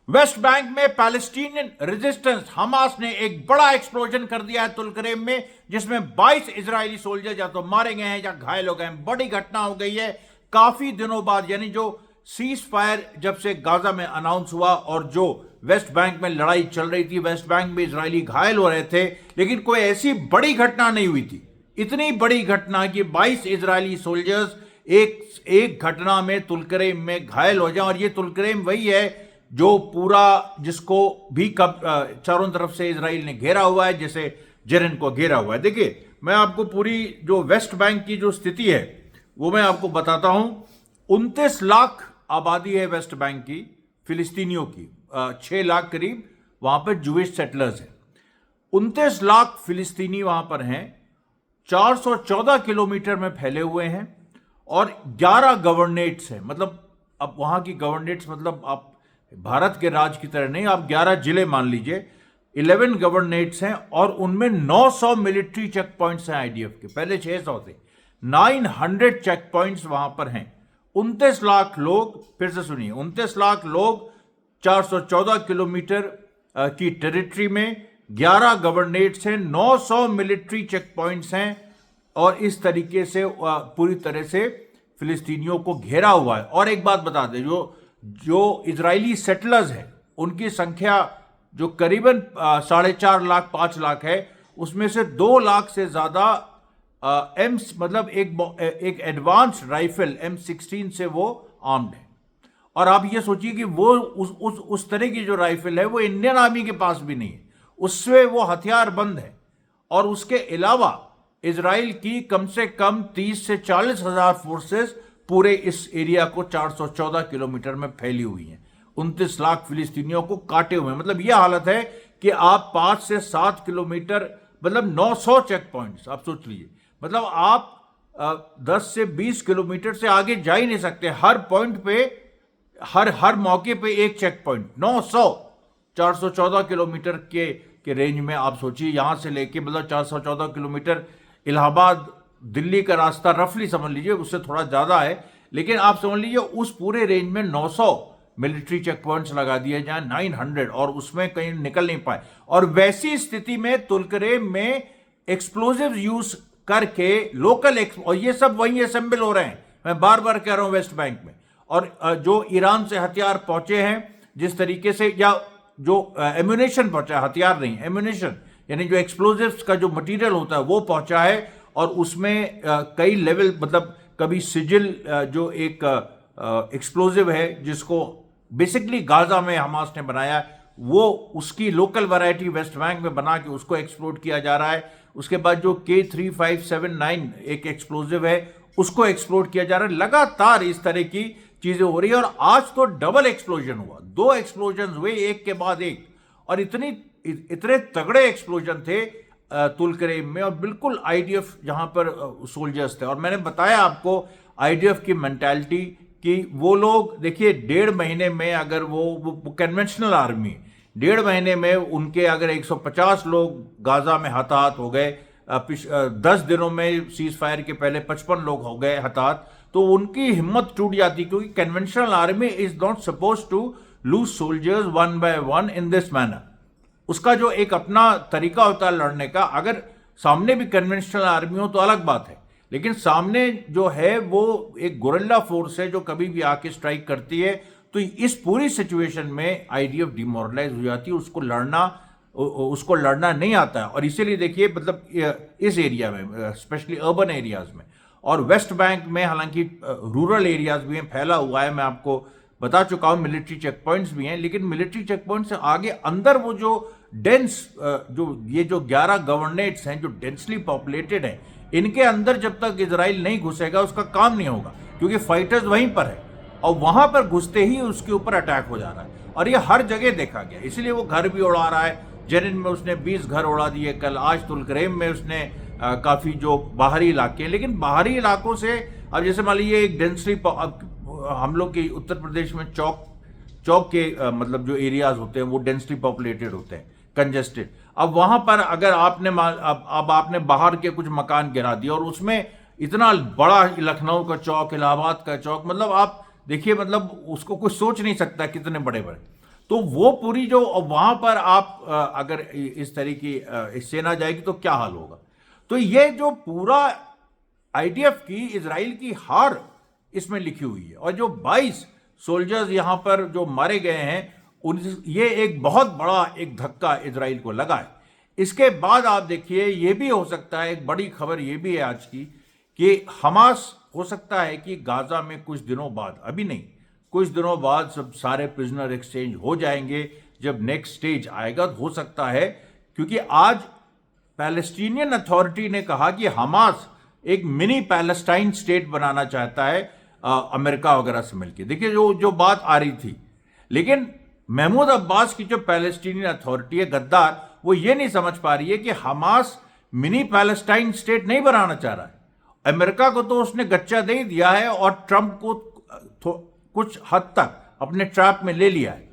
West Bank में Palestinian resistance Hamas ने एक बड़ा एक्सप्लोजन कर दिया है तुलकरेम में, जिसमें 22 इजरायली सोल्जर या तो मारे गए हैं या घायल हो गए हैं। बड़ी घटना हो गई है काफी दिनों बाद, यानी जो सीज फायर जब से गाजा में अनाउंस हुआ और जो वेस्ट बैंक में लड़ाई चल रही थी, वेस्ट बैंक में इजरायली घायल हो रहे थे, लेकिन कोई ऐसी बड़ी घटना नहीं हुई थी। इतनी बड़ी घटना कि 22 इजरायली सोल्जर्स एक घटना में तुलकरेम में घायल हो जाए। और ये तुलकरेम वही है जो पूरा जिसको भी चारों तरफ से इजराइल ने घेरा हुआ है, जैसे जेरेन को घेरा हुआ है। देखिए, मैं आपको पूरी जो वेस्ट बैंक की जो स्थिति है वो मैं आपको बताता हूं। 29 लाख आबादी है वेस्ट बैंक की, फिलिस्तीनियों की 6 लाख करीब वहां पर जूइश सेटलर्स हैं। 29 लाख फिलिस्तीनी वहां पर हैं, 414 किलोमीटर में फैले हुए हैं और 11 गवर्नेट्स हैं। मतलब अब वहां की गवर्नेट्स मतलब आप भारत के राज की तरह नहीं, आप 11 जिले मान लीजिए, 11 गवर्नेट्स हैं और उनमें 900 मिलिट्री चेक पॉइंट्स हैं आईडीएफ के। पहले 600 थे, 900 चेक पॉइंट्स वहां पर हैं। 29 लाख लोग, फिर से सुनिए, 29 लाख लोग 414 किलोमीटर की टेरिटरी में, 11 गवर्नेट्स हैं, 900 मिलिट्री चेक पॉइंट्स हैं और इस तरीके से पूरी तरह से फिलिस्तीनियों को घेरा हुआ है। और एक बात बता दें, जो इजरायली सेटलर्स हैं उनकी संख्या जो करीबन 4.5 लाख 5 लाख है, उसमें से 2 लाख से ज्यादा एम्स मतलब एक एडवांस राइफल M16 से वो आर्म्ड है। और आप ये सोचिए कि वो उस तरह की जो राइफल है वो इंडियन आर्मी के पास भी नहीं है, उससे वो हथियार बंद है। और उसके अलावा इजराइल की कम से कम 30 से 40 हजार फोर्सेस पूरे इस एरिया को 414 किलोमीटर में फैली हुई हैं। 29 लाख फिलिस्तीनियों को काटे हुए हैं। मतलब यह हालत है कि आप 5 से 7 किलोमीटर मतलब 900 चेक पॉइंट्स आप सोच लीजिए, मतलब आप 10 से 20 किलोमीटर से आगे जा ही नहीं सकते। हर पॉइंट पे हर मौके पे एक चेक पॉइंट। 414 किलोमीटर के रेंज में आप सोचिए, यहां से लेके मतलब 414 किलोमीटर इलाहाबाद दिल्ली का रास्ता रफली समझ लीजिए, उससे थोड़ा ज्यादा है, लेकिन आप समझ लीजिए उस पूरे रेंज में 900 मिलिट्री चेक पॉइंट्स लगा दिए जाए, 900, और उसमें कहीं निकल नहीं पाए। और वैसी स्थिति में तुलकरेम में एक्सप्लोजिव यूज करके लोकल और ये सब वहीं असेंबल हो रहे हैं, मैं बार बार कह रहा हूं वेस्ट बैंक में। और जो ईरान से हथियार पहुंचे हैं जिस तरीके से, या जो एम्यूनेशन पहुंचा है, हथियार नहीं एम्यूनेशन, यानी जो एक्सप्लोजिव्स का जो मटेरियल होता है वो पहुंचा है। और उसमें कई लेवल, मतलब कभी सिजिल जो एक एक्सप्लोजिव है जिसको बेसिकली गाजा में हमास ने बनाया, वो उसकी लोकल वैरायटी वेस्ट बैंक में बना के उसको एक्सप्लोड किया जा रहा है। उसके बाद जो K3579 एक एक्सप्लोजिव है उसको एक्सप्लोड किया जा रहा है। लगातार इस तरह की चीजें हो रही है। और आज तो डबल एक्सप्लोजन हुआ, 2 एक्सप्लोजन हुए एक के बाद एक, और इतने तगड़े एक्सप्लोजन थे तुलकरेम में, और बिल्कुल आईडीएफ जहां पर सोल्जर्स थे। और मैंने बताया आपको आईडीएफ की मेंटालिटी कि वो लोग देखिए 1.5 महीने में, अगर वो कन्वेंशनल आर्मी, 1.5 महीने में उनके अगर 150 लोग गाजा में हताहत हो गए, 10 दिनों में सीज फायर के पहले 55 लोग हो गए हताहत, तो उनकी हिम्मत टूट जाती, क्योंकि conventional army is not suppose to lose soldiers one by one in this manner. उसका जो एक अपना तरीका होता है लड़ने का, अगर सामने भी कन्वेंशनल आर्मी हो तो अलग बात है, लेकिन सामने जो है वो एक गोरिल्ला फोर्स है जो कभी भी आके स्ट्राइक करती है। तो इस पूरी सिचुएशन में आईडीएफ डिमोरलाइज हो जाती है, उसको लड़ना नहीं आता है। और इसीलिए देखिए, मतलब इस एरिया में स्पेशली अर्बन एरियाज में और वेस्ट बैंक में, हालांकि रूरल एरियाज भी हैं, फैला हुआ है, मैं आपको बता चुका हूं, मिलिट्री चेक पॉइंट्स भी हैं, लेकिन मिलिट्री चेक पॉइंट से आगे अंदर वो जो डेंस जो 11 गवर्नेट्स हैं जो डेंसली पॉपुलेटेड हैं, इनके अंदर जब तक इजराइल नहीं घुसेगा उसका काम नहीं होगा, क्योंकि फाइटर्स वहीं पर है और वहां पर घुसते ही उसके ऊपर अटैक हो जा रहा है। और ये हर जगह देखा गया, इसलिए वो घर भी उड़ा रहा है। जेनिन में उसने 20 घर उड़ा दिए कल, आज तुलकरेम में उसने काफी जो बाहरी इलाके हैं, लेकिन बाहरी इलाकों से अब जैसे मान लीजिए एक डेंसली, हम लोग के उत्तर प्रदेश में चौक के मतलब जो एरियाज होते हैं वो डेंसली पॉपुलेटेड होते हैं, कंजेस्टेड। अब वहां पर अगर आपने बाहर के कुछ मकान गिरा दिया और उसमें इतना बड़ा लखनऊ का चौक, इलाहाबाद का चौक, मतलब आप देखिए, मतलब उसको कोई सोच नहीं सकता कितने बड़े बड़े। तो वो पूरी जो वहां पर आप अगर इस तरह की सेना जाएगी तो क्या हाल होगा। तो ये जो पूरा आईडीएफ की इजराइल की हार इसमें लिखी हुई है, और जो 22 सोल्जर्स यहां पर जो मारे गए हैं उन ये एक बहुत बड़ा एक धक्का इजराइल को लगा है। इसके बाद आप देखिए ये भी हो सकता है, एक बड़ी खबर ये भी है आज की, कि हमास हो सकता है कि गाजा में कुछ दिनों बाद, अभी नहीं, कुछ दिनों बाद सब सारे प्रिजनर एक्सचेंज हो जाएंगे। जब नेक्स्ट स्टेज आएगा तो हो सकता है, क्योंकि आज पैलेस्टीनियन अथॉरिटी ने कहा कि हमास एक मिनी पैलेस्टाइन स्टेट बनाना चाहता है अमेरिका वगैरह से मिलकर। देखिए जो जो बात आ रही थी, लेकिन महमूद अब्बास की जो पैलेस्टीनियन अथॉरिटी है गद्दार, वो ये नहीं समझ पा रही है कि हमास मिनी पैलेस्टाइन स्टेट नहीं बनाना चाह रहा है। अमेरिका को तो उसने गच्चा दे ही दिया है और ट्रंप को कुछ हद तक अपने ट्रैप में ले लिया है।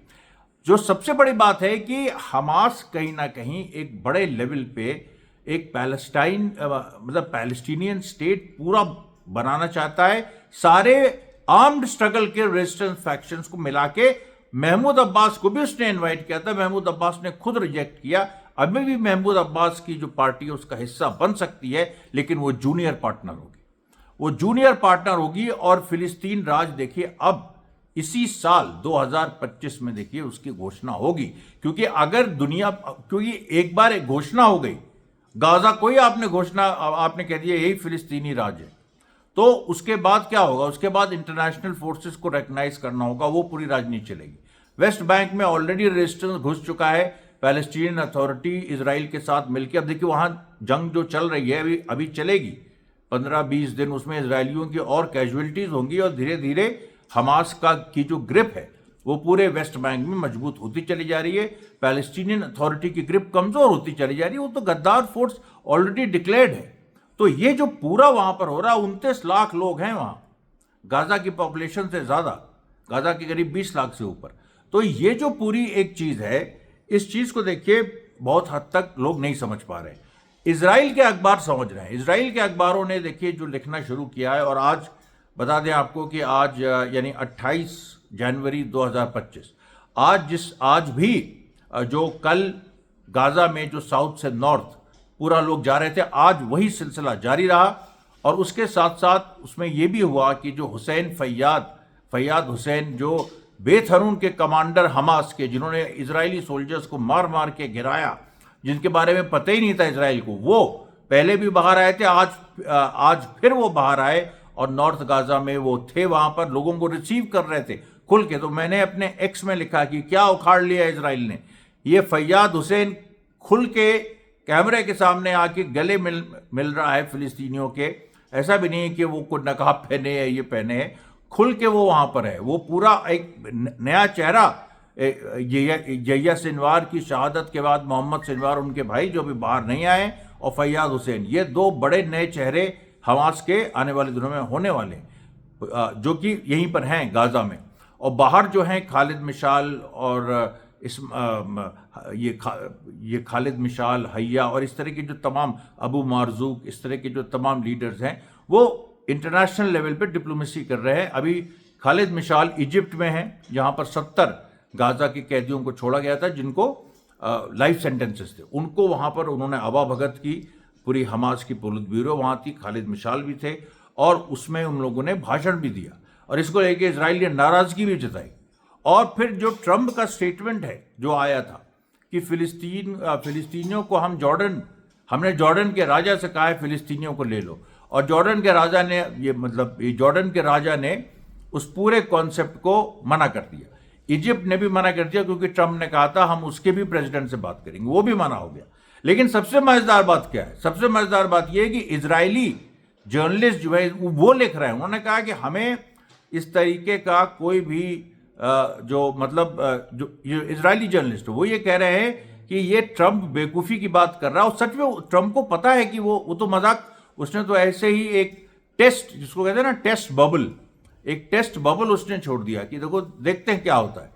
जो सबसे बड़ी बात है कि हमास कहीं ना कहीं एक बड़े लेवल पे एक पैलेस्टाइन मतलब पैलेस्टीनियन स्टेट पूरा बनाना चाहता है, सारे आर्म्ड स्ट्रगल के रेजिस्टेंस फैक्शंस को मिला के। महमूद अब्बास को भी उसने इनवाइट किया था, महमूद अब्बास ने खुद रिजेक्ट किया। अभी भी महमूद अब्बास की जो पार्टी है उसका हिस्सा बन सकती है, लेकिन वो जूनियर पार्टनर होगी, वो जूनियर पार्टनर होगी। और फिलिस्तीन राज देखिए अब इसी साल 2025 में देखिए उसकी घोषणा होगी, क्योंकि अगर दुनिया, क्योंकि एक बार एक घोषणा हो गई गाजा, कोई आपने घोषणा आपने कह दिया यही फिलिस्तीनी राज है, तो उसके बाद क्या होगा, उसके बाद इंटरनेशनल फोर्सेस को रिकग्नाइज करना होगा, वो पूरी राजनीति चलेगी। वेस्ट बैंक में ऑलरेडी रेजिस्टेंस घुस चुका है, पैलेस्टीनियन अथॉरिटी इजराइल के साथ मिलकर। अब देखिए वहां जंग जो चल रही है अभी चलेगी 15-20 दिन, उसमें इजरायलियों की और कैजुअलिटीज होंगी, और धीरे धीरे हमास की जो ग्रिप है वो पूरे वेस्ट बैंक में मजबूत होती चली जा रही है। पैलेस्टीनियन अथॉरिटी की ग्रिप कमजोर होती चली जा रही है, वो तो गद्दार फोर्स ऑलरेडी डिक्लेयर्ड है। तो ये जो पूरा वहां पर हो रहा है, 29 लाख लोग हैं वहां, गाजा की पॉपुलेशन से ज्यादा, गाजा के करीब 20 लाख से ऊपर। तो ये जो पूरी एक चीज है, इस चीज को देखिए बहुत हद तक लोग नहीं समझ पा रहे। इजराइल के अखबार समझ रहे हैं, इजराइल के अखबारों ने देखिए जो लिखना शुरू किया है। और आज बता दें आपको कि आज यानी 28 जनवरी 2025, आज भी जो कल गाजा में जो साउथ से नॉर्थ पूरा लोग जा रहे थे, आज वही सिलसिला जारी रहा। और उसके साथ साथ उसमें यह भी हुआ कि जो फैयाद हुसैन, जो बेत हरून के कमांडर हमास के, जिन्होंने इजरायली सोल्जर्स को मार मार के गिराया, जिनके बारे में पता ही नहीं था इजराइल को, वो पहले भी बाहर आए थे, आज फिर वो बाहर आए और नॉर्थ गाजा में वो थे, वहां पर लोगों को रिसीव कर रहे थे खुल के। तो मैंने अपने एक्स में लिखा कि क्या उखाड़ लिया इजराइल ने। ये फैयाद हुसैन खुल के कैमरे के सामने आके गले मिल रहा है फिलिस्तीनियों के। ऐसा भी नहीं है कि वो कोई नकाब पहने है, ये पहने है, खुल के वो वहां पर है। वो पूरा एक नया चेहरा, यहिया सिनवार की शहादत के बाद मोहम्मद सिनवार, उनके भाई जो भी बाहर नहीं आए, और फैयाद हुसैन, ये दो बड़े नए चेहरे हमास के आने वाले दिनों में होने वाले, जो कि यहीं पर हैं गाजा में। और बाहर जो हैं खालिद मिशाल और ये खालिद मिशाल, हैया और इस तरह के जो तमाम, अबू मारजूक, इस तरह के जो तमाम लीडर्स हैं, वो इंटरनेशनल लेवल पे डिप्लोमेसी कर रहे हैं। अभी खालिद मिशाल इजिप्ट में हैं, जहां पर 70 गाजा के कैदियों को छोड़ा गया था जिनको लाइफ सेंटेंसेस थे, उनको वहां पर उन्होंने अबा भगत की, पूरी हमास की पोलित ब्यूरो वहां थी, खालिद मिशाल भी थे, और उसमें उन लोगों ने भाषण भी दिया, और इसको लेके इजराइल ने नाराजगी भी जताई। और फिर जो ट्रंप का स्टेटमेंट है जो आया था कि फिलिस्तीनियों को हमने जॉर्डन के राजा से कहा है फिलिस्तीनियों को ले लो, और जॉर्डन के राजा ने जॉर्डन के राजा ने उस पूरे कॉन्सेप्ट को मना कर दिया। इजिप्ट ने भी मना कर दिया, क्योंकि ट्रंप ने कहा था हम उसके भी प्रेसिडेंट से बात करेंगे, वो भी मना हो गया। लेकिन सबसे मजेदार बात क्या है, सबसे मजेदार बात यह है कि इजरायली जर्नलिस्ट जो है वो लिख रहे हैं, उन्होंने कहा कि हमें इस तरीके का कोई भी जो इजरायली जर्नलिस्ट वो ये कह रहे हैं कि ये ट्रंप बेवकूफ़ी की बात कर रहा है। और सच में ट्रंप को पता है कि वो तो मजाक, उसने तो ऐसे ही एक टेस्ट, जिसको कहते हैं ना टेस्ट बबल, एक टेस्ट बबल उसने छोड़ दिया कि देखो देखते हैं क्या होता है।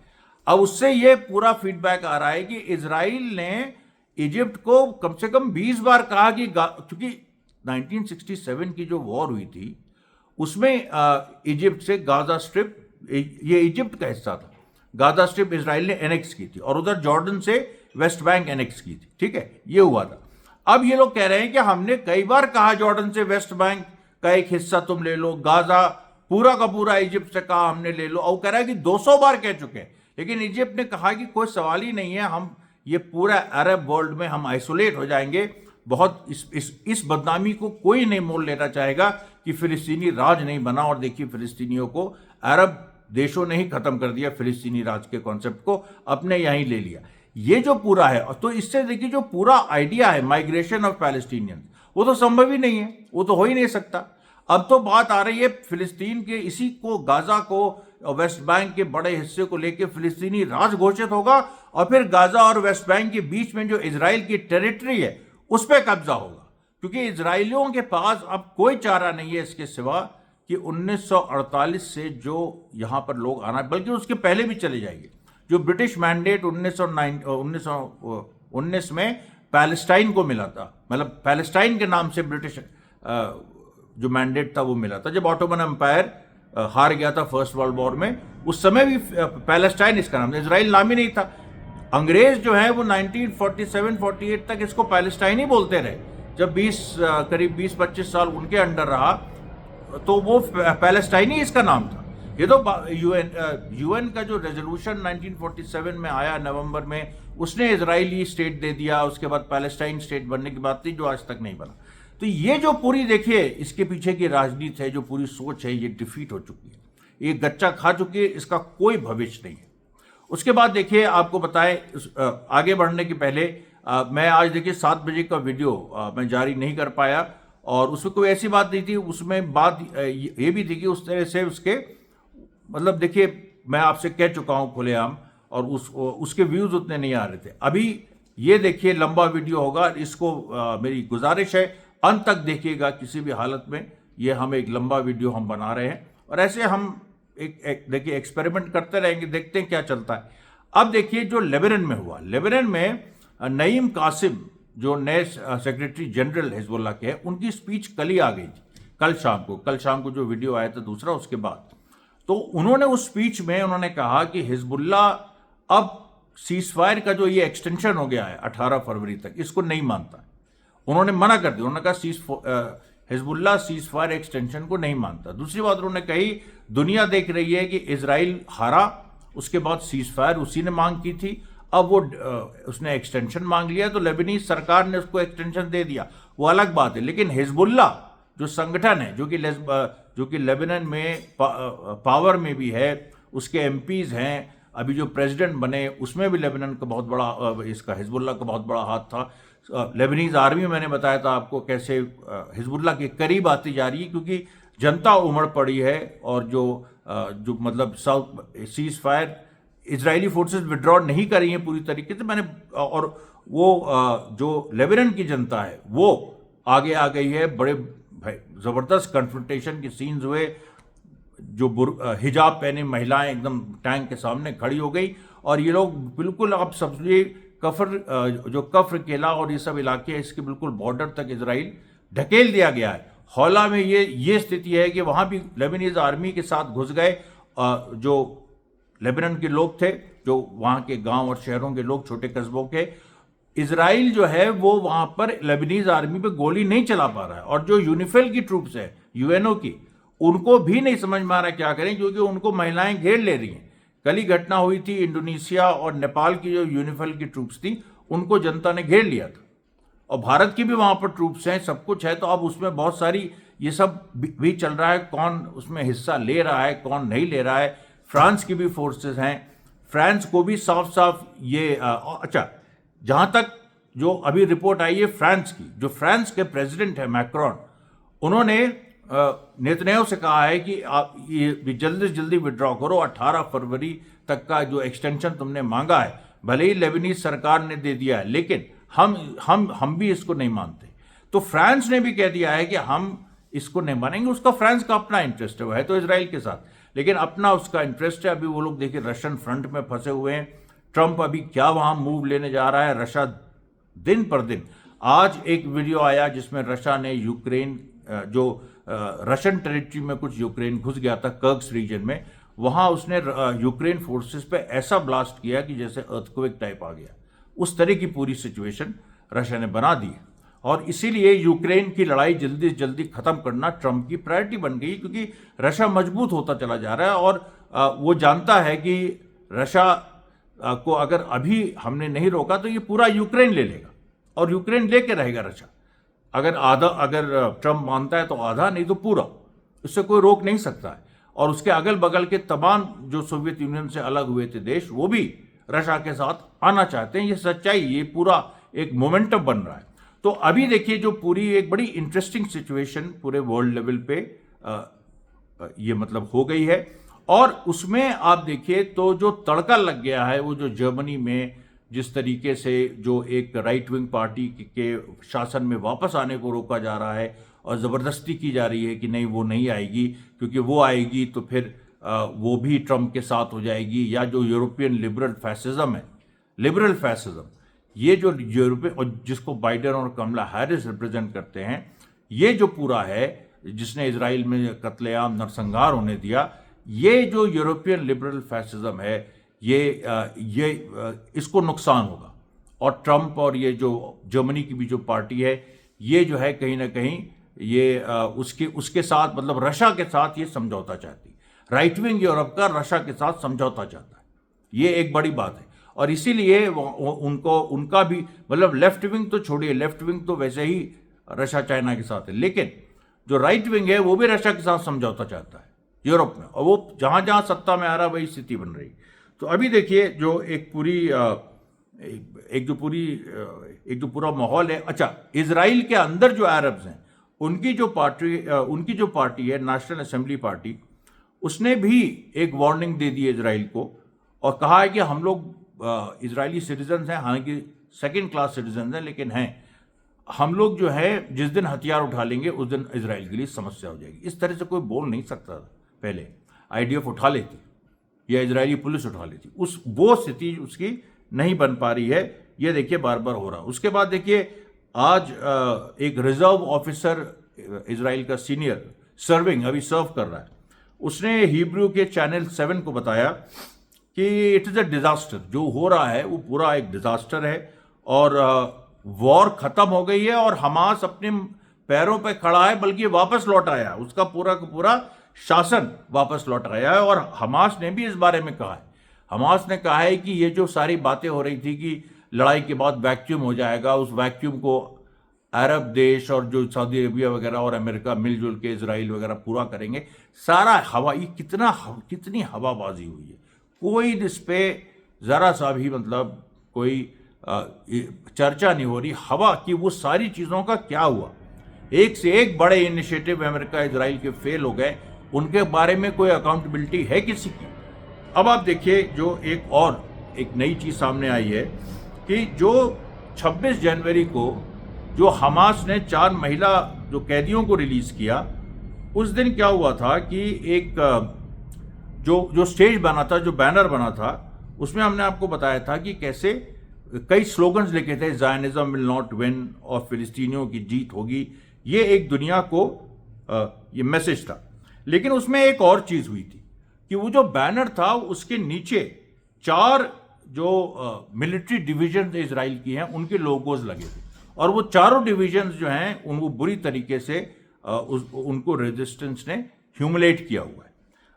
अब उससे ये पूरा फीडबैक आ रहा है कि इजराइल ने इजिप्ट को कम से कम 20 बार कहा कि, क्योंकि 1967 की जो वॉर हुई थी उसमें इजिप्ट से गाजा स्ट्रिप, ये इजिप्ट का हिस्सा था, गाजा स्ट्रिप इजराइल ने एनेक्स की थी और उधर जॉर्डन से वेस्ट बैंक एनेक्स की थी, ठीक है, ये हुआ था। अब ये लोग कह रहे हैं कि हमने कई बार कहा जॉर्डन से वेस्ट बैंक का एक हिस्सा तुम ले लो, गाजा पूरा का पूरा इजिप्ट से कहा हमने ले लो, और कह रहा है कि 200 बार कह चुके हैं, लेकिन इजिप्ट ने कहा कि कोई सवाल ही नहीं है, हम ये पूरा अरब वर्ल्ड में हम आइसोलेट हो जाएंगे। बहुत इस बदनामी को कोई नहीं मोल लेना चाहेगा कि फिलिस्तीनी राज नहीं बना, और देखिए फिलिस्तीनियों को अरब देशों ने ही खत्म कर दिया, फिलिस्तीनी राज के कॉन्सेप्ट को अपने यहीं ले लिया। ये जो पूरा है, तो इससे देखिए जो पूरा आइडिया है माइग्रेशन ऑफ पैलेस्टीनियंस, वो तो संभव ही नहीं है, वो तो हो ही नहीं सकता। अब तो बात आ रही है फिलिस्तीन के इसी को, गाजा को, वेस्ट बैंक के बड़े हिस्से को लेकर फिलिस्तीनी राज घोषित होगा, और फिर गाजा और वेस्ट बैंक के बीच में जो इजराइल की टेरिटरी है उस पर कब्जा होगा, क्योंकि इजरायलियों के पास अब कोई चारा नहीं है इसके सिवा कि 1948 से जो यहां पर लोग आना, बल्कि उसके पहले भी चले जाएंगे। जो ब्रिटिश मैंडेट 1919 में पैलेस्टाइन को मिला था, मतलब पैलेस्टाइन के नाम से ब्रिटिश जो मैंडेट था वो मिला था, जब ऑटोमन एम्पायर हार गया था फर्स्ट वर्ल्ड वॉर में, उस समय भी पैलेस्टाइन इसका नाम था, इजराइल नाम ही नहीं था। अंग्रेज जो है वो 1947-48 तक इसको पैलेस्टाइन ही बोलते रहे। जब करीब 20-25 साल उनके अंडर रहा तो वो पैलेस्टाइन ही इसका नाम था। ये तो यूएन का जो रेजोल्यूशन 1947 में आया नवंबर में, उसने इजरायली स्टेट दे दिया, उसके बाद पैलेस्टाइन स्टेट बनने की बात थी जो आज तक नहीं बना। तो ये जो पूरी देखिए इसके पीछे की राजनीति है, जो पूरी सोच है, ये डिफीट हो चुकी है, ये गच्चा खा चुकी है, इसका कोई भविष्य नहीं है। उसके बाद देखिए आपको बताएं, आगे बढ़ने के पहले मैं आज देखिए 7 बजे का वीडियो मैं जारी नहीं कर पाया, और उसमें कोई ऐसी बात नहीं थी, उसमें बात ये भी थी कि उस तरह से उसके मतलब देखिए मैं आपसे कह चुका हूं खुलेआम, और उसके व्यूज उतने नहीं आ रहे थे। अभी ये देखिए लंबा वीडियो होगा, इसको मेरी गुजारिश है अंत तक देखिएगा किसी भी हालत में। ये हम एक लंबा वीडियो हम बना रहे हैं, और ऐसे हम एक देखिए एक्सपेरिमेंट करते रहेंगे, देखते हैं क्या चलता है। अब देखिए जो लेबनान में हुआ, लेबनान में नईम कासिम जो नए सेक्रेटरी जनरल हिजबुल्लाह के हैं, उनकी स्पीच कल ही आ गई थी, कल शाम को जो वीडियो आया था दूसरा, उसके बाद तो उन्होंने उस स्पीच में उन्होंने कहा कि हिजबुल्लाह अब सीज फायर का जो ये एक्सटेंशन हो गया है 18 फरवरी तक, इसको नहीं मानता। उन्होंने मना कर दिया, उन्होंने कहा हिजबुल्लाह सीज फायर एक्सटेंशन को नहीं मानता। दूसरी बात उन्होंने कही, दुनिया देख रही है कि इजराइल हारा, उसके बाद सीज फायर उसी ने मांग की थी, अब वो उसने एक्सटेंशन मांग लिया, तो लेबनीज सरकार ने उसको एक्सटेंशन दे दिया, वो अलग बात है। लेकिन हिजबुल्लाह जो संगठन है, जो कि लेबनान में पावर में भी है, उसके एमपीज हैं, अभी जो प्रेसिडेंट बने उसमें भी लेबनान का बहुत बड़ा, इसका हिजबुल्लाह का बहुत बड़ा हाथ था। लेबनीज आर्मी मैंने बताया था आपको कैसे हिजबुल्लाह के करीब आती जा रही है, क्योंकि जनता उमड़ पड़ी है, और जो मतलब cease fire Israeli forces withdraw नहीं कर रही हैं पूरी तरीके से, मैंने और वो जो लेबनान की जनता है वो आगे आ गई है। बड़े जबरदस्त कन्फ्रंटेशन के सीन्स हुए, जो हिजाब पहने महिलाएं एकदम टैंक के सामने खड़ी हो गई, और ये लोग बिल्कुल अब सबसे कफ्र केला और ये सब इलाके हैं, इसके बिल्कुल बॉर्डर तक इजराइल ढकेल दिया गया है। हौला में ये स्थिति है कि वहां भी लेबनीज आर्मी के साथ घुस गए जो लेबनान के लोग थे, जो वहां के गांव और शहरों के लोग, छोटे कस्बों के। इजराइल जो है वो वहां पर लेबनीज आर्मी पे गोली नहीं चला पा रहा है, और जो यूनिफिल की ट्रूप्स है यूएनओ की, उनको भी नहीं समझ में आ रहा क्या करें, क्योंकि उनको महिलाएं घेर ले रही हैं। कल ही घटना हुई थी, इंडोनेशिया और नेपाल की जो यूनिफिल की ट्रूप्स थी उनको जनता ने घेर लिया था, और भारत की भी वहां पर ट्रूप्स हैं, सब कुछ है। तो अब उसमें बहुत सारी ये सब भी चल रहा है, कौन उसमें हिस्सा ले रहा है कौन नहीं ले रहा है। फ्रांस की भी फोर्सेस हैं, फ्रांस को भी साफ साफ ये अच्छा, जहां तक जो अभी रिपोर्ट आई है फ्रांस की, जो फ्रांस के प्रेसिडेंट है मैक्रोन, उन्होंने नेतन्याहू से कहा है कि आप ये जल्दी से जल्दी विड्रॉ करो, 18 फरवरी तक का जो एक्सटेंशन तुमने मांगा है, भले ही लेबनीज सरकार ने दे दिया है, लेकिन हम भी इसको नहीं मानते। तो फ्रांस ने भी कह दिया है कि हम इसको नहीं मानेंगे। उसका फ्रांस का अपना इंटरेस्ट है, वो है तो इजराइल के साथ, लेकिन अपना उसका इंटरेस्ट है। अभी वो लोग देखिए रशियन फ्रंट में फंसे हुए हैं। ट्रंप अभी क्या वहां मूव लेने जा रहा है, रशिया दिन पर दिन। आज एक वीडियो आया जिसमें रशिया ने यूक्रेन, जो रशियन टेरिटरी में कुछ यूक्रेन घुस गया था कर्क्स रीजन में, वहाँ उसने यूक्रेन फोर्सेस पे ऐसा ब्लास्ट किया कि जैसे अर्थक्वेक टाइप आ गया। उस तरह की पूरी सिचुएशन रशिया ने बना दी है। और इसीलिए यूक्रेन की लड़ाई जल्दी से जल्दी खत्म करना ट्रंप की प्रायोरिटी बन गई, क्योंकि रशिया मजबूत होता चला जा रहा है और वो जानता है कि रशिया को अगर अभी हमने नहीं रोका तो ये पूरा यूक्रेन ले लेगा और यूक्रेन लेके रहेगा रशिया। अगर ट्रंप मानता है तो आधा, नहीं तो पूरा, इससे कोई रोक नहीं सकता है। और उसके अगल बगल के तमाम जो सोवियत यूनियन से अलग हुए थे देश, वो भी रशिया के साथ आना चाहते हैं। ये सच्चाई, ये पूरा एक मोमेंटम बन रहा है। तो अभी देखिए जो पूरी एक बड़ी इंटरेस्टिंग सिचुएशन पूरे वर्ल्ड लेवल पे ये मतलब हो गई है। और उसमें आप देखिए तो जो तड़का लग गया है, वो जो जर्मनी में जिस तरीके से जो एक राइट विंग पार्टी के शासन में वापस आने को रोका जा रहा है और ज़बरदस्ती की जा रही है कि नहीं वो नहीं आएगी, क्योंकि वो आएगी तो फिर वो भी ट्रंप के साथ हो जाएगी। या जो यूरोपियन लिबरल फैसिज्म है, लिबरल फैसिज्म, ये जो यूरोपियन, और जिसको बाइडेन और कमला हैरिस रिप्रेजेंट करते हैं, ये जो पूरा है जिसने इजराइल में कत्लेआम नरसंहार होने दिया, ये जो यूरोपियन लिबरल फैसिज्म है, ये इसको नुकसान होगा। और ट्रंप और ये जो जर्मनी की भी जो पार्टी है, ये जो है कहीं ना कहीं ये उसके साथ मतलब रशिया के साथ ये समझौता चाहती, राइट विंग यूरोप का रशिया के साथ समझौता चाहता है। ये एक बड़ी बात है। और इसीलिए उनका भी मतलब लेफ्ट विंग तो छोड़िए, लेफ्ट विंग तो वैसे ही रशिया चाइना के साथ है, लेकिन जो राइट विंग है वो भी रशिया के साथ समझौता चाहता है यूरोप में। और वो जहां जहां सत्ता में आ रहा वही स्थिति बन रही। तो अभी देखिए जो एक पूरा माहौल है। अच्छा, इजराइल के अंदर जो अरब्स हैं, उनकी जो पार्टी है नेशनल असेंबली पार्टी, उसने भी एक वार्निंग दे दी है इजराइल को और कहा है कि हम लोग इजरायली सिटीजन हैं, हालांकि सेकंड क्लास सिटीजन हैं, लेकिन हैं हम लोग जो है जिस दिन हथियार उठा लेंगे उस दिन इजराइल के लिए समस्या हो जाएगी। इस तरह से कोई बोल नहीं सकता था पहले। आईडीएफ उठा लेती या इजरायली पुलिस उठा लेती, वो स्थिति उसकी नहीं बन पा रही है। ये देखिए बार बार हो रहा। उसके बाद देखिए आज एक रिजर्व ऑफिसर इजराइल का सीनियर अभी सर्व कर रहा है, उसने हिब्रू के चैनल 7 को बताया कि इट इज़ अ डिजास्टर। जो हो रहा है वो पूरा एक डिजास्टर है और वॉर खत्म हो गई है और हमास अपने पैरों पे खड़ा है, बल्कि वापस लौट आया, उसका पूरा का पूरा शासन वापस लौट आया है। और हमास ने भी इस बारे में कहा है, हमास ने कहा है कि ये जो सारी बातें हो रही थी कि लड़ाई के बाद वैक्यूम हो जाएगा, उस वैक्यूम को अरब देश और जो सऊदी अरेबिया वगैरह और अमेरिका मिलजुल के इजराइल वगैरह पूरा करेंगे। सारा हवा, ये कितनी हवाबाजी हुई है, कोई इस पे ज़रा सा भी मतलब कोई चर्चा नहीं हो रही हवा की। वो सारी चीज़ों का क्या हुआ? एक से एक बड़े इनिशिएटिव अमेरिका इजराइल के फेल हो गए, उनके बारे में कोई अकाउंटेबिलिटी है किसी की? अब आप देखिए जो एक नई चीज़ सामने आई है कि जो 26 जनवरी को जो हमास ने 4 महिला जो कैदियों को रिलीज़ किया, उस दिन क्या हुआ था कि एक जो स्टेज बना था, जो बैनर बना था, उसमें हमने आपको बताया था कि कैसे कई स्लोगन्स लिखे थे, ज़ायनिज़्म विल नॉट विन और फिलिस्तीनियों की जीत होगी। ये एक दुनिया को ये मैसेज था। लेकिन उसमें एक और चीज़ हुई थी कि वो जो बैनर था उसके नीचे 4 जो मिलिट्री डिवीजन इजराइल की हैं उनके लोगोज लगे थे और वो चारों डिवीजन जो हैं उनको बुरी तरीके से उनको रेजिस्टेंस ने ह्यूमिलेट किया हुआ है।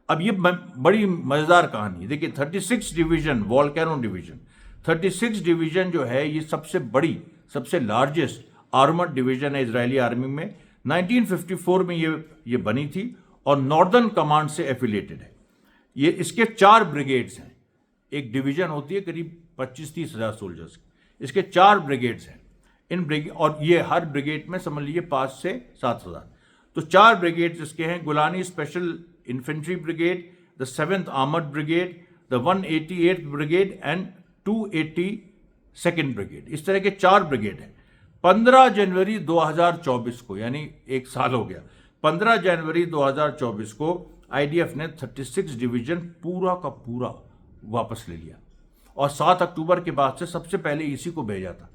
अब ये बड़ी मज़ेदार कहानी है। देखिए 36 डिवीजन, वॉल्केनो डिवीजन, 36 डिवीजन जो है ये सबसे बड़ी, सबसे लार्जेस्ट आर्मर्ड डिवीजन है इजरायली आर्मी में। 1954 में ये बनी थी और नॉर्दर्न कमांड से एफिलिएटेड है। ये इसके 4 ब्रिगेड्स हैं। एक डिवीजन होती है करीब 25-30 हज़ार सोल्जर्स की, इसके 4 ब्रिगेड्स हैं। इन ब्रिगेड, और ये हर ब्रिगेड में समझ लीजिए 5 से 7 हज़ार, तो 4 ब्रिगेड्स इसके हैं। Golani special infantry brigade, the 7th armoured brigade, the 188th brigade and 282nd brigade. इस तरह के 4 ब्रिगेड हैं। 15 जनवरी 2024 को, यानी एक साल हो गया, 15 जनवरी 2024 को आईडीएफ ने 36 डिवीजन पूरा का पूरा वापस ले लिया और 7 अक्टूबर के बाद से सबसे पहले इसी को भेजा था।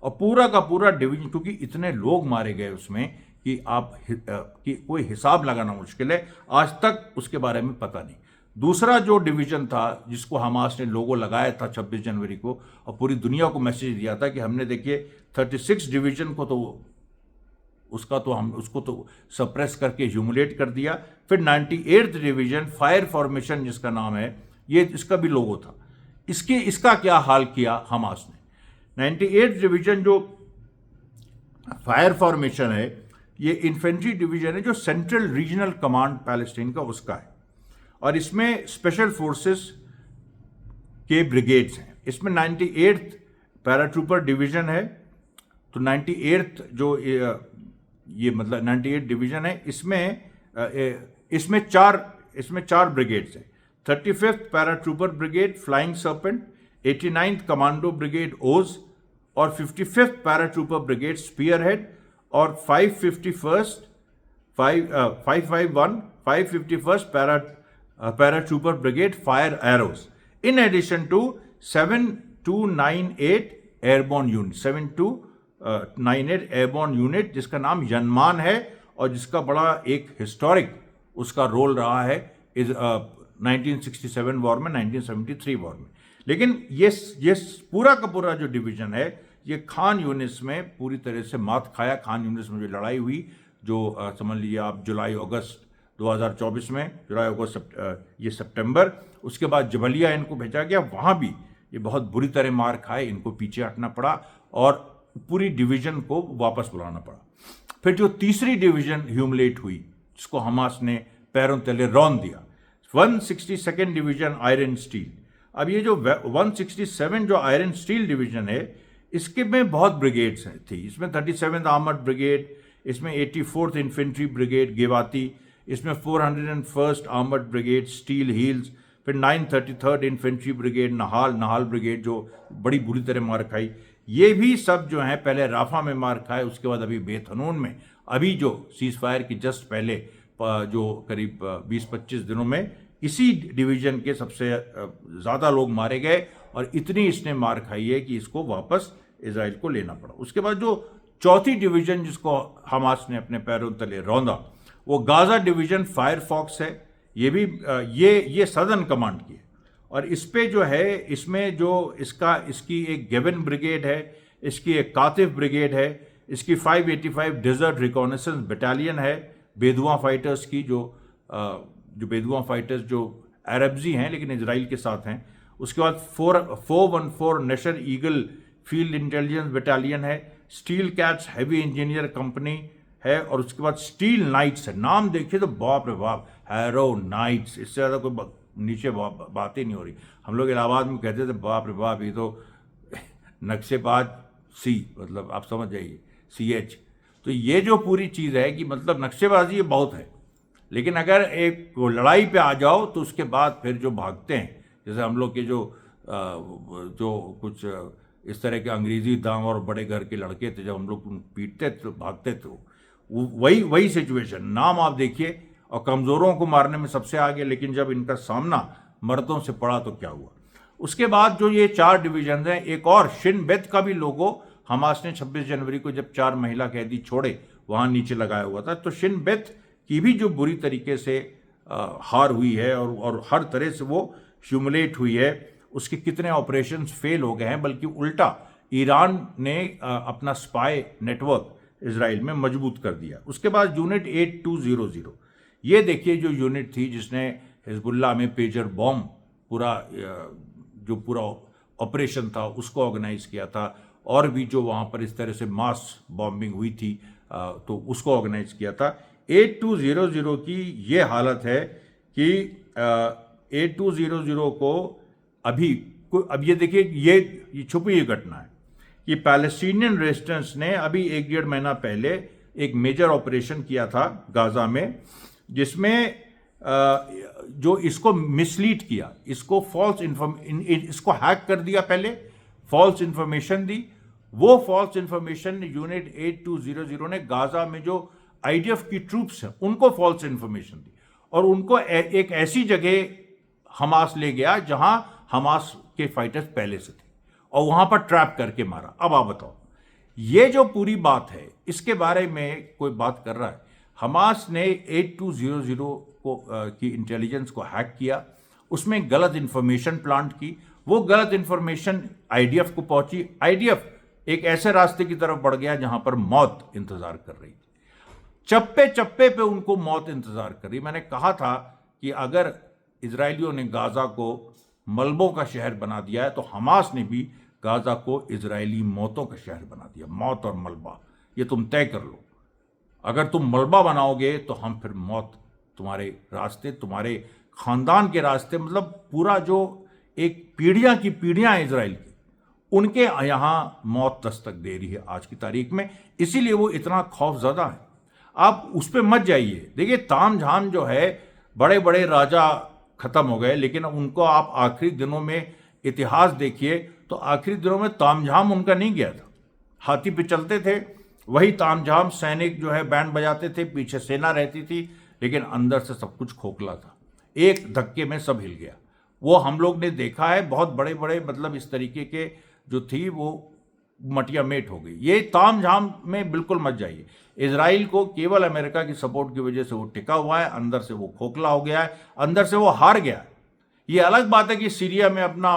और पूरा का पूरा डिवीजन, क्योंकि इतने लोग मारे गए उसमें कि कोई हिसाब लगाना मुश्किल है, आज तक उसके बारे में पता नहीं। दूसरा जो डिवीजन था जिसको हमास ने लोगो लगाया था 26 जनवरी को और पूरी दुनिया को मैसेज दिया था कि हमने देखिए 36 डिवीजन को तो हम उसको तो सप्रेस करके ह्यूमिलेट कर दिया। फिर 98th डिवीजन फायर फॉर्मेशन जिसका नाम है, ये इसका भी लोगो था। इसका क्या हाल किया हमास ने। 98th डिवीजन जो फायर फॉर्मेशन है, ये इन्फेंट्री डिवीजन है जो सेंट्रल रीजनल कमांड पैलेस्टीन का उसका है, और इसमें स्पेशल फोर्सेस के ब्रिगेड्स हैं। इसमें 98th पैराट्रूपर डिवीजन है, तो 98th जो ये मतलब 98 डिवीजन है, इसमें चार ब्रिगेड्स हैं। 35th paratrooper brigade flying serpent, 89th commando brigade ओज और 55th paratrooper brigade spear head और 551st paratrooper brigade fire arrows, in addition to 7298 airborne unit, 7298 airborne unit जिसका नाम यनमान है और जिसका बड़ा एक हिस्टोरिक उसका रोल रहा है 1967 वॉर में, 1973 वॉर में। लेकिन ये पूरा का पूरा जो डिवीजन है ये खान यूनिस में पूरी तरह से मात खाया। खान यूनिस में जो लड़ाई हुई, जो समझ लीजिए आप जुलाई अगस्त 2024 में, जुलाई अगस्त ये सितंबर, उसके बाद जबलिया इनको भेजा गया, वहाँ भी ये बहुत बुरी तरह मार खाए, इनको पीछे हटना पड़ा और पूरी डिवीजन को वापस बुलाना पड़ा। फिर जो तीसरी डिवीजन ह्यूमिलेट हुई जिसको हमास ने पैरों तले रौंद दिया, 162nd डिवीजन आयरन स्टील। अब ये जो 167 जो आयरन स्टील डिवीजन है, इसके में बहुत ब्रिगेड्स थी। इसमें 37th आर्मर्ड ब्रिगेड, इसमें 84th इन्फेंट्री ब्रिगेड गेवाती, इसमें 401st armoured brigade steel heels, फिर 933rd इन्फेंट्री ब्रिगेड नहाल ब्रिगेड जो बड़ी बुरी तरह मार खाई। ये भी सब जो हैं पहले राफा में मार खाए, उसके बाद अभी बेथनून में, अभी जो सीज फायर की जस्ट पहले जो करीब 20-25 दिनों में इसी डिवीजन के सबसे ज़्यादा लोग मारे गए और इतनी इसने मार खाई है कि इसको वापस इजराइल को लेना पड़ा। उसके बाद जो चौथी डिवीजन जिसको हमास ने अपने पैरों तले रौंदा, वो गाजा डिवीजन फायरफॉक्स है। ये भी ये सदर्न कमांड की है और इस पे जो है, इसमें जो इसकी एक गेवन ब्रिगेड है, इसकी एक कातिफ ब्रिगेड है, इसकी 585 डेजर्ट रिकॉनेसेंस बटालियन है बेदुआ फाइटर्स की, जो बेदुआ फाइटर्स जो अरब्जी हैं लेकिन इजराइल के साथ हैं। उसके बाद 414 नेशर ईगल फील्ड इंटेलिजेंस बटालियन है, steel cats heavy engineer company है, और उसके बाद स्टील नाइट्स है। नाम देखिए तो बाप रे बाप, हैरो नाइट्स, इससे ज़्यादा कोई नीचे बात ही नहीं हो रही। हम लोग इलाहाबाद में कहते थे बाप रे बाप, ये तो नक्शेबाज सी, मतलब आप समझ जाइए CH। तो ये जो पूरी चीज़ है कि मतलब नक्शेबाजी ये बहुत है, लेकिन अगर एक लड़ाई पे आ जाओ तो उसके बाद फिर जो भागते हैं, जैसे हम लोग के जो कुछ इस तरह के अंग्रेजी दाम और बड़े घर के लड़के थे, जब हम लोग पीटते थे भागते थे, वही सिचुएशन। नाम आप देखिए, और कमज़ोरों को मारने में सबसे आगे, लेकिन जब इनका सामना मर्दों से पड़ा तो क्या हुआ। उसके बाद जो ये 4 डिवीजन हैं, एक और शिन बेत का भी लोगो हमास ने 26 जनवरी को जब 4 महिला कैदी छोड़े वहाँ नीचे लगाया हुआ था। तो शिन बेत की भी जो बुरी तरीके से हार हुई है और हर तरह से वो ह्यूमिलेट हुई है, उसके कितने ऑपरेशंस फेल हो गए हैं, बल्कि उल्टा ईरान ने अपना स्पाई नेटवर्क इजराइल में मजबूत कर दिया। उसके बाद यूनिट 8200, ये देखिए जो यूनिट थी जिसने हिजबुल्लाह में पेजर बॉम्ब पूरा ऑपरेशन था उसको ऑर्गेनाइज किया था, और भी जो वहाँ पर इस तरह से मास बॉम्बिंग हुई थी तो उसको ऑर्गेनाइज किया था। 8200 की ये हालत है कि 8200 को अब ये देखिए, ये छुपी हुई घटना है कि पैलेस्टीनियन रेजिस्टेंस ने अभी 1-1.5 महीना पहले एक मेजर ऑपरेशन किया था गाजा में, जिसमें जो इसको मिसलीड किया, इसको इसको हैक कर दिया, पहले फॉल्स इंफॉर्मेशन दी। वो फॉल्स इंफॉर्मेशन यूनिट 8200 ने गाजा में जो IDF की ट्रूप्स हैं उनको फॉल्स इंफॉर्मेशन दी और उनको एक ऐसी जगह हमास ले गया जहां हमास के फाइटर्स पहले से थे और वहां पर ट्रैप करके मारा। अब आप बताओ, ये जो पूरी बात है इसके बारे में कोई बात कर रहा है? हमास ने 8200 की इंटेलिजेंस को हैक किया उसमें गलत इंफॉर्मेशन प्लांट की, वो गलत इंफॉर्मेशन आईडीएफ को पहुंची, आईडीएफ एक ऐसे रास्ते की तरफ बढ़ गया जहां पर मौत इंतजार कर रही थी, चप्पे चप्पे पे उनको मौत इंतजार कर रही। मैंने कहा था कि अगर इजरायलियों ने गाजा को मलबों का शहर बना दिया है तो हमास ने भी गाजा को इजरायली मौतों का शहर बना दिया। मौत और मलबा ये तुम तय कर लो, अगर तुम मलबा बनाओगे तो हम फिर मौत तुम्हारे रास्ते, तुम्हारे खानदान के रास्ते, मतलब पूरा जो एक पीढ़ियां की पीढ़ियां इजराइल की, उनके यहाँ मौत दस्तक दे रही है आज की तारीख में। इसीलिए वो इतना खौफजदा है। आप उस पर मत जाइए। देखिए ताम झाम जो है, बड़े बड़े राजा खत्म हो गए, लेकिन उनको आप आखिरी दिनों में इतिहास देखिए तो आखिरी दिनों में तामझाम उनका नहीं गया था। हाथी पे चलते थे, वही तामझाम, सैनिक जो है बैंड बजाते थे, पीछे सेना रहती थी, लेकिन अंदर से सब कुछ खोखला था, एक धक्के में सब हिल गया। वो हम लोग ने देखा है, बहुत बड़े बड़े मतलब इस तरीके के जो थी वो मटिया मेट हो गई। ये तामझाम में बिल्कुल मत जाइए। इजराइल को केवल अमेरिका की सपोर्ट की वजह से वो टिका हुआ है, अंदर से वो खोखला हो गया है, अंदर से वो हार गया है। ये अलग बात है कि सीरिया में अपना,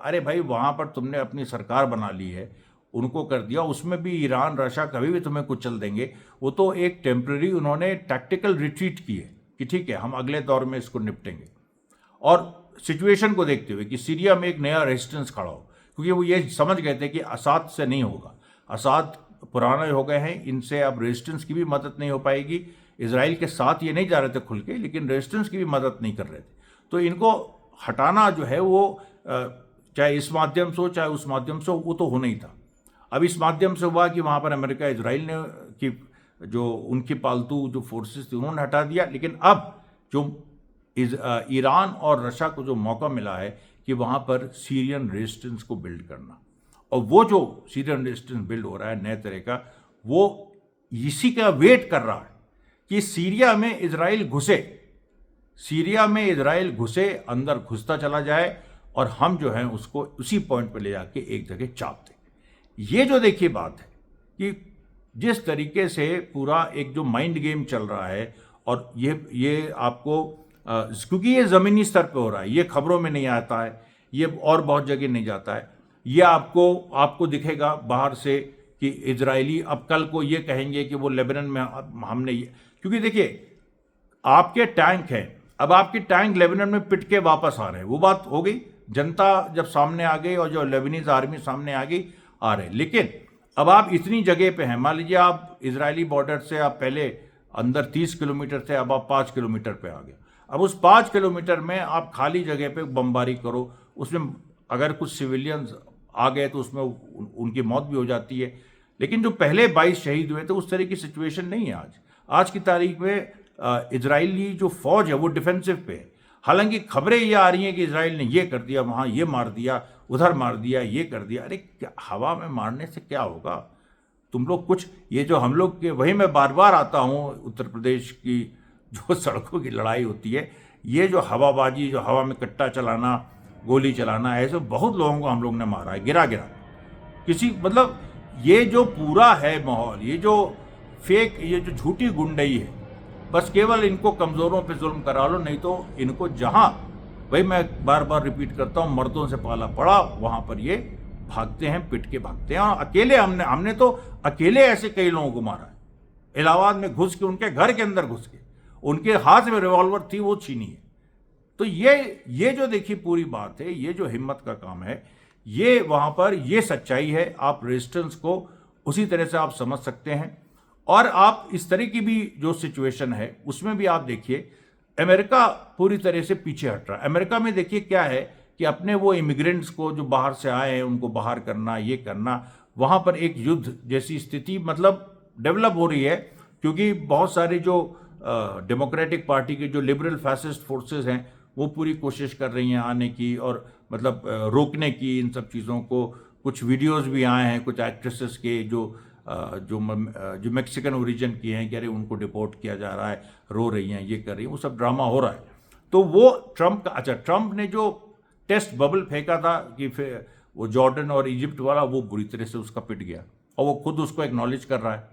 अरे भाई वहाँ पर तुमने अपनी सरकार बना ली है, उनको कर दिया, उसमें भी ईरान रशिया कभी भी तुम्हें कुचल देंगे। वो तो एक टेम्प्रेरी उन्होंने टैक्टिकल रिट्रीट की है कि ठीक है हम अगले दौर में इसको निपटेंगे। और सिचुएशन को देखते हुए कि सीरिया में एक नया रेजिस्टेंस खड़ा हो, क्योंकि वो ये समझ गए थे कि असाद से नहीं होगा, असाद पुराने हो गए हैं, इनसे अब रेजिस्टेंस की भी मदद नहीं हो पाएगी। इजराइल के साथ ये नहीं जा रहे थे खुल के, लेकिन रेजिस्टेंस की भी मदद नहीं कर रहे थे। तो इनको हटाना जो है वो चाहे इस माध्यम से हो चाहे उस माध्यम से हो, वो तो होना ही था। अब इस माध्यम से हुआ कि वहाँ पर अमेरिका इजराइल ने की जो उनकी पालतू जो फोर्सेस थी उन्होंने हटा दिया। लेकिन अब जो ईरान और रशिया को जो मौका मिला है कि वहाँ पर सीरियन रेजिस्टेंस को बिल्ड करना, और वो जो सीरियन रेजिस्टेंस बिल्ड हो रहा है नए तरह का, वो इसी का वेट कर रहा है कि सीरिया में इजराइल घुसे, सीरिया में इजराइल घुसे, अंदर घुसता चला जाए और हम जो है उसको उसी पॉइंट पर ले जाके एक जगह चाप दें। ये जो देखिए बात है कि जिस तरीके से पूरा एक जो माइंड गेम चल रहा है, और ये आपको क्योंकि ये ज़मीनी स्तर पे हो रहा है, ये खबरों में नहीं आता है, ये और बहुत जगह नहीं जाता है, ये आपको दिखेगा बाहर से कि इजरायली अब कल को ये कहेंगे कि वो लेबनान में हमने ये, क्योंकि देखिए आपके टैंक हैं, अब आपके टैंक लेबनान में पिट के वापस आ रहे हैं, वो बात हो गई, जनता जब सामने आ गई और जो लेबनीज आर्मी सामने आ गई, आ रहे। लेकिन अब आप इतनी जगह पे हैं, मान लीजिए आप इजरायली बॉर्डर से आप पहले अंदर 30 किलोमीटर थे, अब आप 5 किलोमीटर पे आ गए। अब उस 5 किलोमीटर में आप खाली जगह पे बमबारी करो, उसमें अगर कुछ सिविलियंस आ गए तो उसमें उनकी मौत भी हो जाती है। लेकिन जो पहले 22 शहीद हुए थे उस तरह की सिचुएशन नहीं है आज की तारीख में। इजरायली जो फौज है वो डिफेंसिव पे है। हालांकि खबरें ये आ रही हैं कि इजराइल ने ये कर दिया, वहाँ ये मार दिया, उधर मार दिया, ये कर दिया। अरे क्या हवा में मारने से क्या होगा? तुम लोग कुछ, ये जो हम लोग के, वही मैं बार बार आता हूँ, उत्तर प्रदेश की जो सड़कों की लड़ाई होती है, ये जो हवाबाजी, जो हवा में कट्टा चलाना, गोली चलाना, ऐसे बहुत लोगों को हम लोग ने मारा है, गिरा किसी, मतलब ये जो पूरा है माहौल, ये जो फेक, ये जो झूठी गुंडई है, बस केवल इनको कमज़ोरों पे जुल्म करा लो, नहीं तो इनको जहाँ, भाई मैं बार बार रिपीट करता हूँ, मर्दों से पाला पड़ा, वहाँ पर ये भागते हैं, पिट के भागते हैं। और अकेले हमने तो अकेले ऐसे कई लोगों को मारा है, इलाहाबाद में घुस के, उनके घर के अंदर घुस के, उनके हाथ में रिवॉल्वर थी, वो छीनी है। तो ये जो देखिए पूरी बात है, ये जो हिम्मत का काम है, ये वहाँ पर ये सच्चाई है। आप रेजिस्टेंस को उसी तरह से आप समझ सकते हैं। और आप इस तरह की भी जो सिचुएशन है उसमें भी आप देखिए अमेरिका पूरी तरह से पीछे हट रहा है। अमेरिका में देखिए क्या है कि अपने वो इमिग्रेंट्स को जो बाहर से आए हैं उनको बाहर करना, ये करना, वहाँ पर एक युद्ध जैसी स्थिति मतलब डेवलप हो रही है, क्योंकि बहुत सारे जो डेमोक्रेटिक पार्टी के जो लिबरल फैसिस्ट फोर्सेस हैं वो पूरी कोशिश कर रही हैं आने की, और मतलब रोकने की इन सब चीज़ों को। कुछ वीडियोस भी आए हैं कुछ एक्ट्रेसेस के जो मैक्सिकन ओरिजिन की हैं, कह रहे उनको डिपोर्ट किया जा रहा है, रो रही हैं, ये कर रही हैं, वो सब ड्रामा हो रहा है। तो वो ट्रंप का, अच्छा ट्रंप ने जो टेस्ट बबल फेंका था कि फिर वो जॉर्डन और इजिप्ट वाला, वो बुरी तरह से उसका पिट गया, और वो खुद उसको एक्नॉलेज कर रहा है,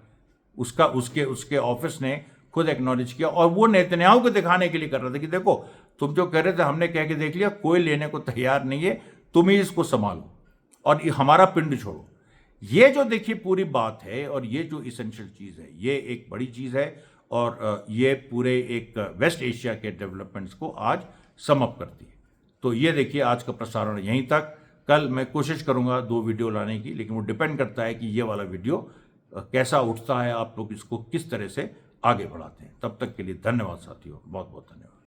उसके ऑफिस ने खुद एक्नॉलेज किया, और वो नेतन्याहू को दिखाने के लिए कर रहा था कि देखो तुम जो कह रहे थे हमने कह के देख लिया, कोई लेने को तैयार नहीं है, तुम ही इसको संभालो और ये हमारा पिंड छोड़ो। ये जो देखिए पूरी बात है और ये जो इसेंशियल चीज़ है, ये एक बड़ी चीज़ है और ये पूरे एक वेस्ट एशिया के डेवलपमेंट्स को आज सम अप करती है। तो ये देखिए आज का प्रसारण यहीं तक। कल मैं कोशिश करूंगा 2 वीडियो लाने की, लेकिन वो डिपेंड करता है कि ये वाला वीडियो कैसा उठता है, आप लोग इसको किस तरह से आगे बढ़ाते हैं। तब तक के लिए धन्यवाद साथियों, बहुत बहुत धन्यवाद।